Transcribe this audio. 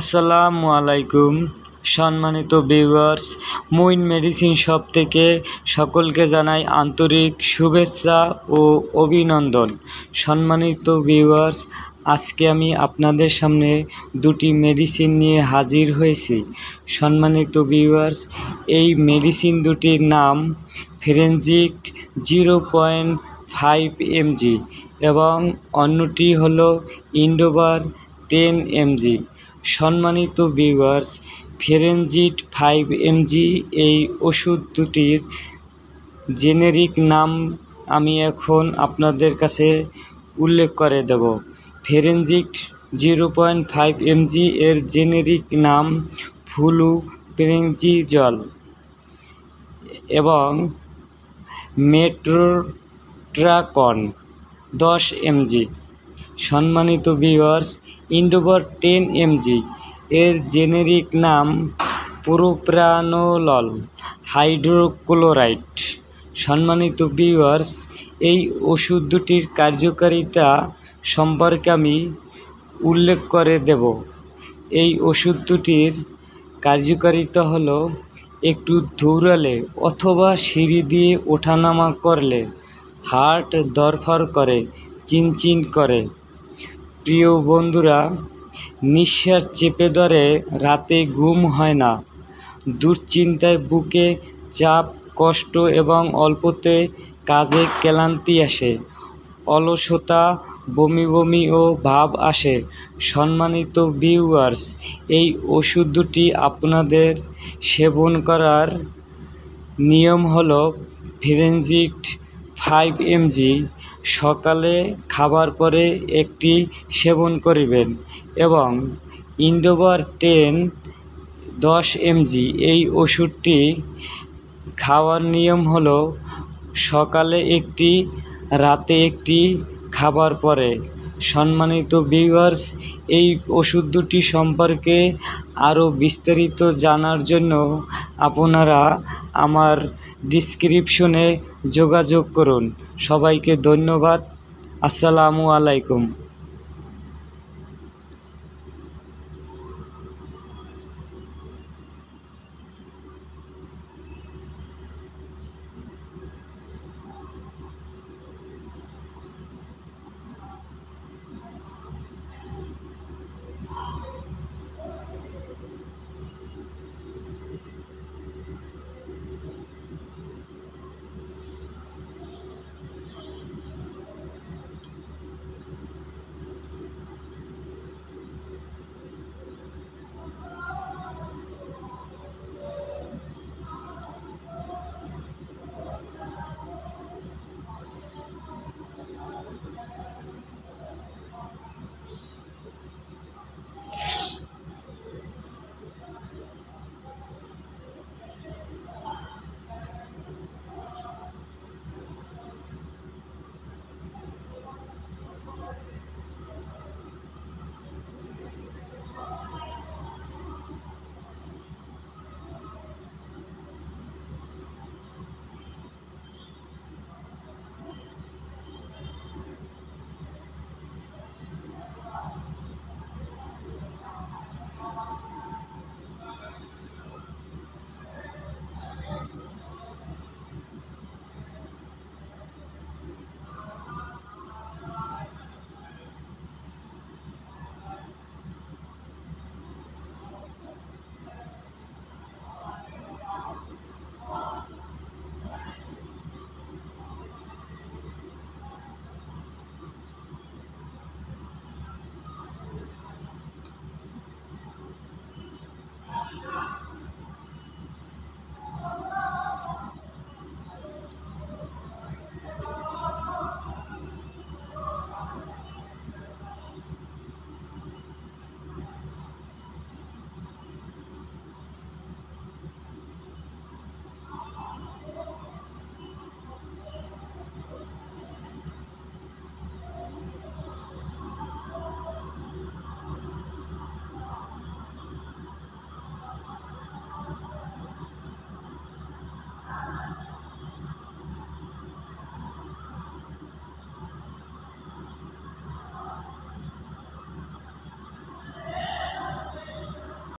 আসসালামু আলাইকুম সম্মানিত ভিউয়ার্স, মুইন মেডিসিন শপ থেকে সকলকে জানাই আন্তরিক শুভেচ্ছা ও অভিনন্দন। সম্মানিত ভিউয়ার্স, আজকে আমি আপনাদের সামনে দুটি মেডিসিন নিয়ে হাজির হয়েছি। সম্মানিত ভিউয়ার্স, এই মেডিসিন দুটির নাম ফেরেনজিক্ট 0.5 mg এবং অন্যটি হলো ইন্ডোবার 10 mg। সম্মানিত ভিউয়ার্স, ফেরেনজিক্ট 5 mg এই ওষুধ দুটির জেনেরিক নাম আমি এখন আপনাদের কাছে উল্লেখ করে দেব। ফেরেনজিক্ট 0.5 mg এর জেনেরিক নাম ফ্লুপেনজিজল এবং মেট্রোট্রাকন 10 mg। সম্মানিত ভিউয়ার্স, ইন্ডোবার 10 mg এর জেনেরিক নাম প্রোপ্রানোলল হাইড্রোক্লোরাইড। সম্মানিত ভিউয়ার্স, এই ওষুধ দুটির কার্যকারিতা সম্পর্কে আমি উল্লেখ করে দেব। এই ওষুধ দুটির কার্যকারিতা হলো, একটু দৌড়ালে অথবা সিঁড়ি দিয়ে ওঠানামা করলে হার্ট ধড়ফড় করে, চিনচিন করে। প্রিয় বন্ধুরা, নিঃশ্বাস চেপে ধরে, রাতে ঘুম হয় না, দুশ্চিন্তায় বুকে চাপ, কষ্ট এবং অল্পতে কাজে ক্লান্তি আসে, অলসতা, বমি বমি ও ভাব আসে। সম্মানিত ভিউয়ার্স, এই ওষুধ দুটি আপনাদের সেবন করার নিয়ম হলো, ফেরেনজিক্ট 5 mg সকালে খাবার পরে একটি সেবন করিবেন এবং ইন্ডোবার 10 mg এই ওষুধটি খাওয়ার নিয়ম হলো, সকালে একটি, রাতে একটি, খাবার পরে। সম্মানিত ভিউয়ার্স, এই ওষুধ দুটি সম্পর্কে আরও বিস্তারিত জানার জন্য আপনারা আমার ডিসক্রিপশনে যোগাযোগ করুন। সবাইকে ধন্যবাদ। আসসালামু আলাইকুম।